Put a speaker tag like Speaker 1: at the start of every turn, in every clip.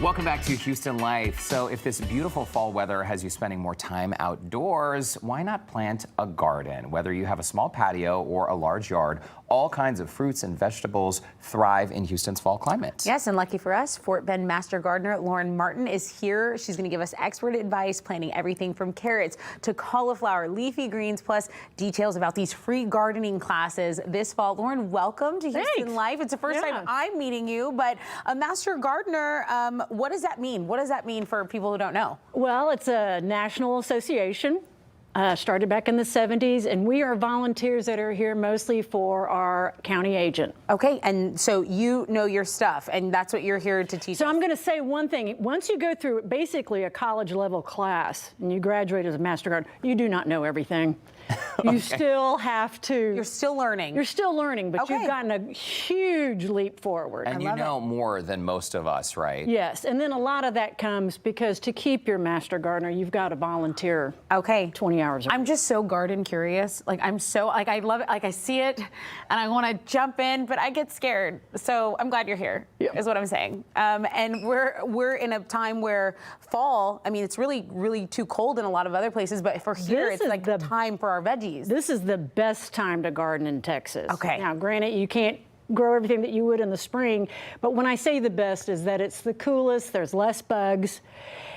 Speaker 1: Welcome back to Houston Life. So if this beautiful fall weather has you spending more time outdoors, why not plant a garden? Whether you have a small patio or a large yard, all kinds of fruits and vegetables thrive in Houston's fall climate.
Speaker 2: Yes, and lucky for us, Fort Bend Master Gardener Lauren Martin is here. She's going to give us expert advice, planting everything from carrots to cauliflower, leafy greens, plus details about these free gardening classes this fall. Lauren, welcome to Houston Life. It's the first time I'm meeting you, but a Master Gardener, what does that mean? What does that mean for people who don't know?
Speaker 3: Well, it's a national association. Started back in the 70s, and we are volunteers that are here mostly for our county agent.
Speaker 2: Okay, and so you know your stuff, and that's what you're here to teach.
Speaker 3: So I'm going to say one thing. Once you go through basically a college level class and you graduate as a Master Gardener, you do not know everything. You still have to.
Speaker 2: You're still learning.
Speaker 3: You're still learning, but you've gotten a huge leap forward.
Speaker 1: And you know more than most of us, right?
Speaker 3: Yes, and then a lot of that comes because to keep your Master Gardener, you've got to volunteer. 20 hours.
Speaker 2: I'm just so garden curious. Like I love it. Like I see it and I want to jump in, but I get scared. So I'm glad you're here, is what I'm saying. And we're in a time where fall, I mean, it's really, really too cold in a lot of other places, but for here, it's like the time for our veggies.
Speaker 3: This is the best time to garden in Texas.
Speaker 2: Okay.
Speaker 3: Now, granted, you can't grow everything that you would in the spring, but when I say the best is that it's the coolest, there's less bugs,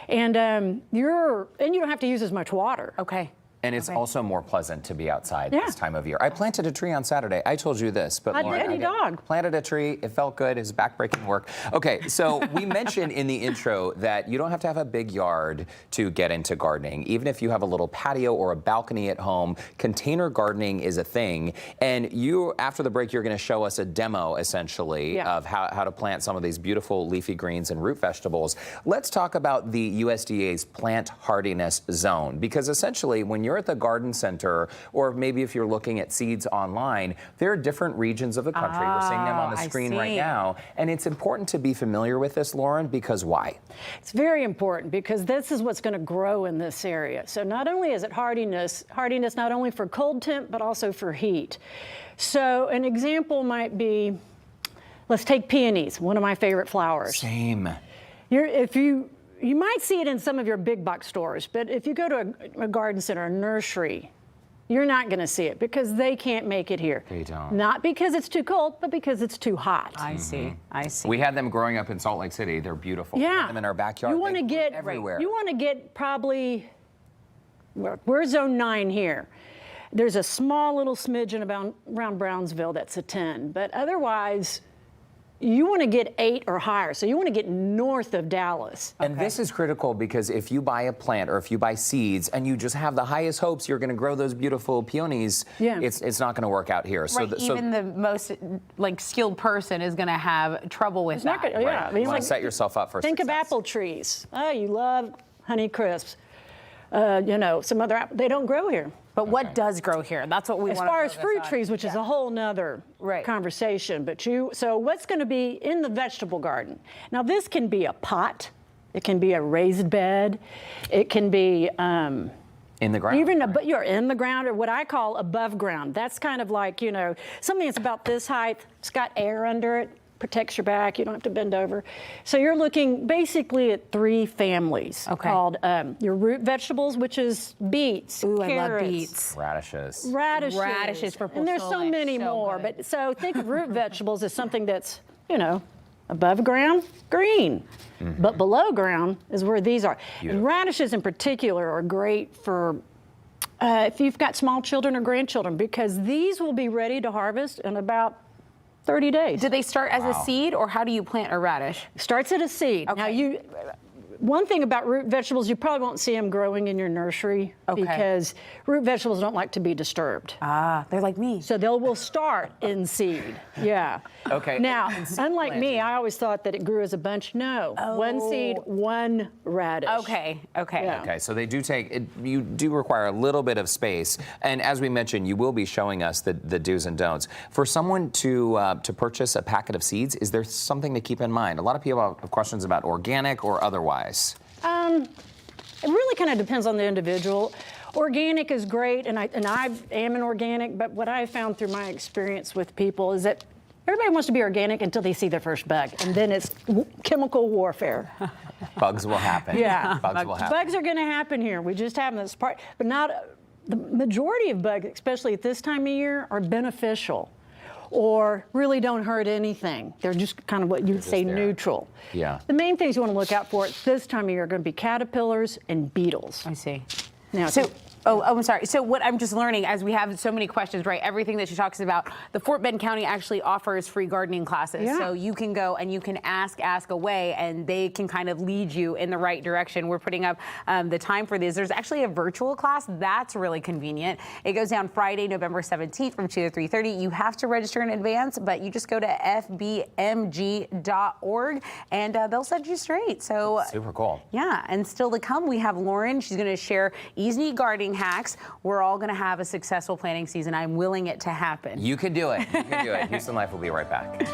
Speaker 3: and you don't have to use as much water.
Speaker 2: Okay.
Speaker 1: And it's also more pleasant to be outside this time of year. I planted a tree on Saturday. I told you this, but Lauren, I planted a tree. It felt good. It was backbreaking work. Okay, so we mentioned in the intro that you don't have to have a big yard to get into gardening. Even if you have a little patio or a balcony at home, container gardening is a thing. And you, after the break, you're going to show us a demo, essentially, of how to plant some of these beautiful leafy greens and root vegetables. Let's talk about the USDA's plant hardiness zone, because essentially, when you're at the garden center, or maybe if you're looking at seeds online, there are different regions of the country. We're seeing them on the screen right now. And it's important to be familiar with this, Lauren, because why?
Speaker 3: It's very important because this is what's going to grow in this area. So not only is it hardiness not only for cold temp, but also for heat. So an example might be, let's take peonies, one of my favorite flowers.
Speaker 1: Same.
Speaker 3: You might see it in some of your big box stores, but if you go to a garden center, a nursery, you're not going to see it because they can't make it here.
Speaker 1: They don't.
Speaker 3: Not because it's too cold, but because it's too hot.
Speaker 2: I see. I see.
Speaker 1: We had them growing up in Salt Lake City. They're beautiful.
Speaker 3: Yeah.
Speaker 1: We had them in our backyard.
Speaker 3: You want to get
Speaker 1: everywhere.
Speaker 3: You want to get probably. We're zone 9 here. There's a small little smidgen around Brownsville that's a 10, but otherwise. You want to get 8 or higher, so you want to get north of Dallas.
Speaker 1: And this is critical because if you buy a plant or if you buy seeds and you just have the highest hopes you're going to grow those beautiful peonies, it's not going to work out here.
Speaker 2: Right. So even the most skilled person is going to have trouble with that.
Speaker 3: I mean,
Speaker 1: you want to set yourself up for
Speaker 3: think
Speaker 1: success.
Speaker 3: of apple trees. Oh, you love Honey Crisps. Some other they don't grow here.
Speaker 2: But what does grow here? That's what we want to
Speaker 3: As far as fruit trees, which is a whole nother conversation. But so what's going to be in the vegetable garden? Now, this can be a pot. It can be a raised bed. It can be
Speaker 1: in the ground.
Speaker 3: But you're in the ground, or what I call above ground. That's kind of like, something that's about this height. It's got air under it. Protects your back. You don't have to bend over. So you're looking basically at 3 families called your root vegetables, which is beets,
Speaker 2: carrots,
Speaker 3: I love
Speaker 2: beets,
Speaker 3: radishes
Speaker 2: for
Speaker 3: and there's so many more. But so think of root vegetables as something that's above ground, green, but below ground is where these are. And radishes in particular are great for if you've got small children or grandchildren, because these will be ready to harvest in about 30 days.
Speaker 2: Do they start as a seed, or how do you plant a radish?
Speaker 3: Starts at a seed. Now, one thing about root vegetables, you probably won't see them growing in your nursery because root vegetables don't like to be disturbed.
Speaker 2: They're like me.
Speaker 3: So they will start in seed. Yeah.
Speaker 1: Okay.
Speaker 3: Now, unlike me, I always thought that it grew as a bunch. No. One seed, one radish.
Speaker 2: Okay.
Speaker 1: Okay, so they do you do require a little bit of space. And as we mentioned, you will be showing us the do's and don'ts. For someone to purchase a packet of seeds, is there something to keep in mind? A lot of people have questions about organic or otherwise.
Speaker 3: It really kind of depends on the individual. Organic is great, and I am an organic, but what I found through my experience with people is that Everybody wants to be organic until they see their first bug, and then it's chemical warfare.
Speaker 1: Bugs will happen.
Speaker 3: Yeah.
Speaker 1: Bugs will happen.
Speaker 3: Bugs are going to happen here. We just have this part, but not the majority of bugs, especially at this time of year, are beneficial or really don't hurt anything. They're just kind of what you'd say neutral.
Speaker 1: Yeah.
Speaker 3: The main things you want to look out for at this time of year are going to be caterpillars and beetles.
Speaker 2: I see.
Speaker 3: Now,
Speaker 2: I'm sorry. So what I'm just learning, as we have so many questions, right? Everything that she talks about, the Fort Bend County actually offers free gardening classes.
Speaker 3: Yeah.
Speaker 2: So you can go and you can ask away, and they can kind of lead you in the right direction. We're putting up the time for this. There's actually a virtual class. That's really convenient. It goes down Friday, November 17th from 2 to 3:30. You have to register in advance, but you just go to fbmg.org, and they'll set you straight. So
Speaker 1: super cool.
Speaker 2: Yeah, and still to come, we have Lauren. She's going to share easy gardening hacks. We're all going to have a successful planting season. I'm willing it to happen.
Speaker 1: You can do it. You can do it. Houston Life will be right back.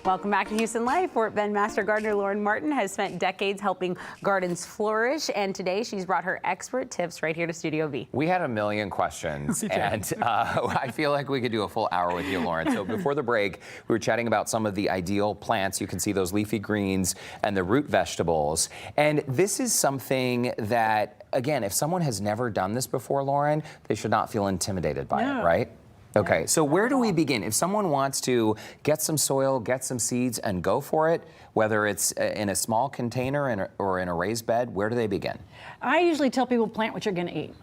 Speaker 2: Welcome back to Houston Life. Fort Bend Master Gardener Lauren Martin has spent decades helping gardens flourish, and today she's brought her expert tips right here to Studio V.
Speaker 1: We had a million questions, and I feel like we could do a full hour with you, Lauren. So before the break, we were chatting about some of the ideal plants. You can see those leafy greens and the root vegetables. And this is something that, again, if someone has never done this before, Lauren, they should not feel intimidated by it, right? Okay, so where do we begin? If someone wants to get some soil, get some seeds, and go for it, whether it's in a small container or in a raised bed, where do they begin?
Speaker 3: I usually tell people plant what you're going to eat.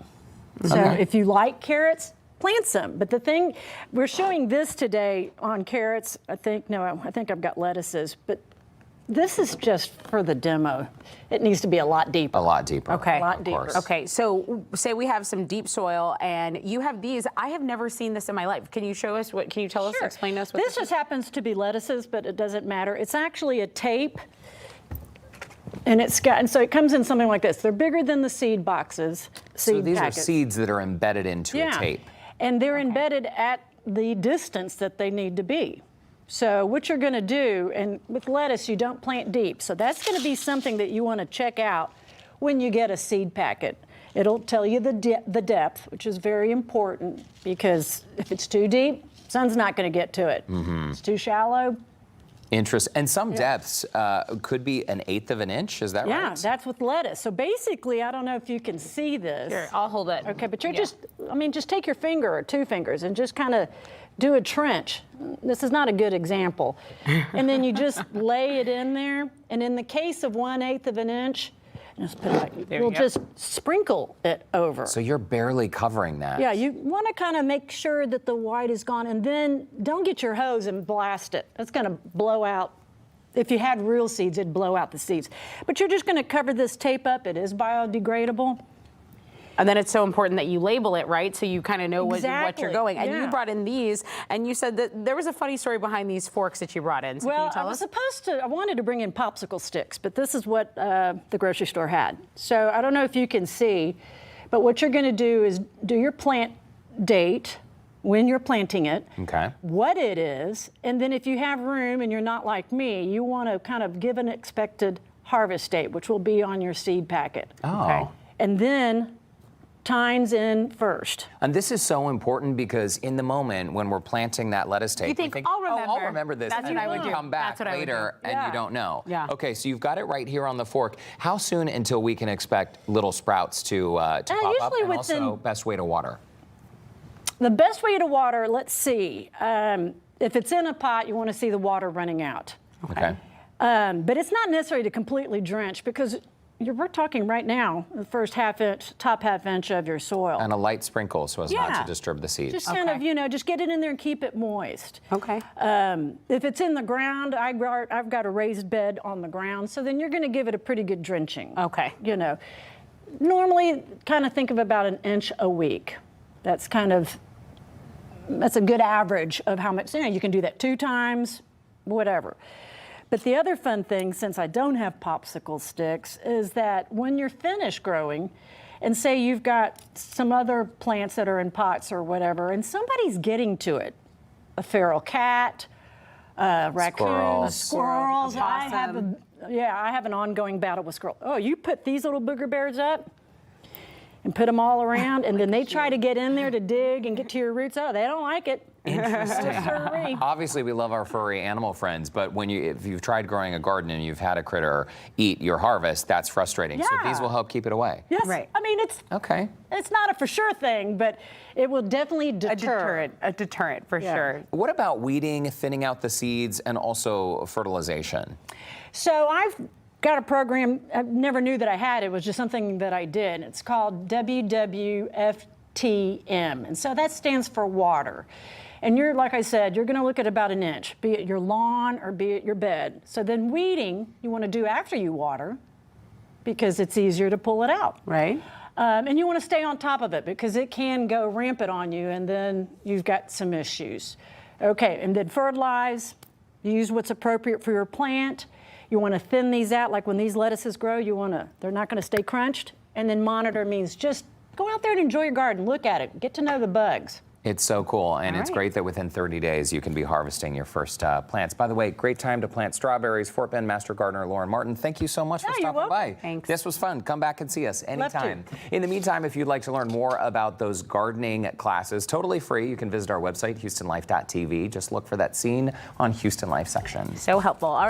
Speaker 3: So if you like carrots, plant some. But the thing, we're showing this today on carrots. I think I've got lettuces, but this is just for the demo. It needs to be a lot deeper.
Speaker 1: A lot deeper.
Speaker 2: Okay.
Speaker 3: A lot deeper.
Speaker 2: Okay, so say we have some deep soil and you have these. I have never seen this in my life. Can you show us can you tell us, explain to us what
Speaker 3: this just happens to be lettuces, but it doesn't matter. It's actually a tape. And so it comes in something like this. They're bigger than the seed boxes.
Speaker 1: So these
Speaker 3: packets.
Speaker 1: are seeds that are embedded into a tape.
Speaker 3: And they're embedded at the distance that they need to be. So what you're going to do, and with lettuce, you don't plant deep. So that's going to be something that you want to check out when you get a seed packet. It'll tell you the depth, which is very important, because if it's too deep, sun's not going to get to it. If it's too shallow.
Speaker 1: Interesting. And some depths could be 1/8 of an inch. Is that right?
Speaker 3: Yeah, that's with lettuce. So basically, I don't know if you can see this.
Speaker 2: Here, I'll hold it.
Speaker 3: Okay, but you're just take your finger or 2 fingers and just kind of do a trench. This is not a good example. And then you just lay it in there. And in the case of 1/8 of an inch, just put it we'll just sprinkle it over.
Speaker 1: So you're barely covering that.
Speaker 3: Yeah, you want to kind of make sure that the white is gone, and then don't get your hose and blast it. That's going to blow out. If you had real seeds, it'd blow out the seeds. But you're just going to cover this tape up. It is biodegradable.
Speaker 2: And then it's so important that you label it, right? So you kind of know what you're going. And you brought in these, and you said that there was a funny story behind these forks that you brought in. So can you tell us?
Speaker 3: I wanted to bring in popsicle sticks, but this is what the grocery store had. So I don't know if you can see, but what you're going to do is do your plant date, when you're planting it, what it is, and then if you have room and you're not like me, you want to kind of give an expected harvest date, which will be on your seed packet.
Speaker 1: Oh.
Speaker 3: And then tines in first.
Speaker 1: And this is so important because in the moment when we're planting that lettuce tape,
Speaker 2: you think,
Speaker 1: we think,
Speaker 2: I'll remember.
Speaker 1: I'll remember this.
Speaker 2: That's
Speaker 1: and
Speaker 2: what I would do.
Speaker 1: Come back later and you don't know.
Speaker 2: Yeah.
Speaker 1: Okay, so you've got it right here on the fork. How soon until we can expect little sprouts to pop up? And also, best way to water?
Speaker 3: The best way to water, let's see. If it's in a pot, you want to see the water running out.
Speaker 1: Okay.
Speaker 3: But it's not necessary to completely drench, because we're talking right now, the first top half inch of your soil.
Speaker 1: And a light sprinkle so as not to disturb the seeds.
Speaker 3: Just kind of, just get it in there and keep it moist.
Speaker 2: Okay.
Speaker 3: If it's in the ground, I've got a raised bed on the ground, so then you're going to give it a pretty good drenching.
Speaker 2: Okay.
Speaker 3: Normally kind of think of about 1 inch a week. That's a good average of how much, you can do that 2 times, whatever. But the other fun thing, since I don't have popsicle sticks, is that when you're finished growing, and say you've got some other plants that are in pots or whatever, and somebody's getting to it, a feral cat, raccoons, squirrels. I have an ongoing battle with squirrels. Oh, you put these little booger bears up, and put them all around, and then they try to get in there to dig and get to your roots. Oh, they don't like it.
Speaker 1: Interesting. Obviously, we love our furry animal friends, but if you've tried growing a garden and you've had a critter eat your harvest, that's frustrating. So these will help keep it away.
Speaker 3: Yes.
Speaker 2: Right.
Speaker 3: I mean, it's
Speaker 1: okay.
Speaker 3: It's not a for sure thing, but it will definitely deter.
Speaker 2: A deterrent for sure.
Speaker 1: What about weeding, thinning out the seeds, and also fertilization?
Speaker 3: So I've got a program. I never knew that I had. It was just something that I did. It's called WWFTM, and so that stands for water. And you're, like I said, you're going to look at about an inch, be it your lawn or be it your bed. So then weeding, you want to do after you water because it's easier to pull it out.
Speaker 2: Right.
Speaker 3: And you want to stay on top of it because it can go rampant on you and then you've got some issues. Okay, and then fertilize, use what's appropriate for your plant. You want to thin these out, like when these lettuces grow, they're not going to stay crunched. And then monitor means just go out there and enjoy your garden, look at it, get to know the bugs.
Speaker 1: It's so cool, and it's great that within 30 days you can be harvesting your first plants. By the way, great time to plant strawberries. Fort Bend Master Gardener Lauren Martin, thank you so much for stopping by.
Speaker 2: Thanks.
Speaker 1: This was fun. Come back and see us anytime. In the meantime, if you'd like to learn more about those gardening classes, totally free, you can visit our website, HoustonLife.tv. Just look for that scene on Houston Life section.
Speaker 2: So helpful. All right.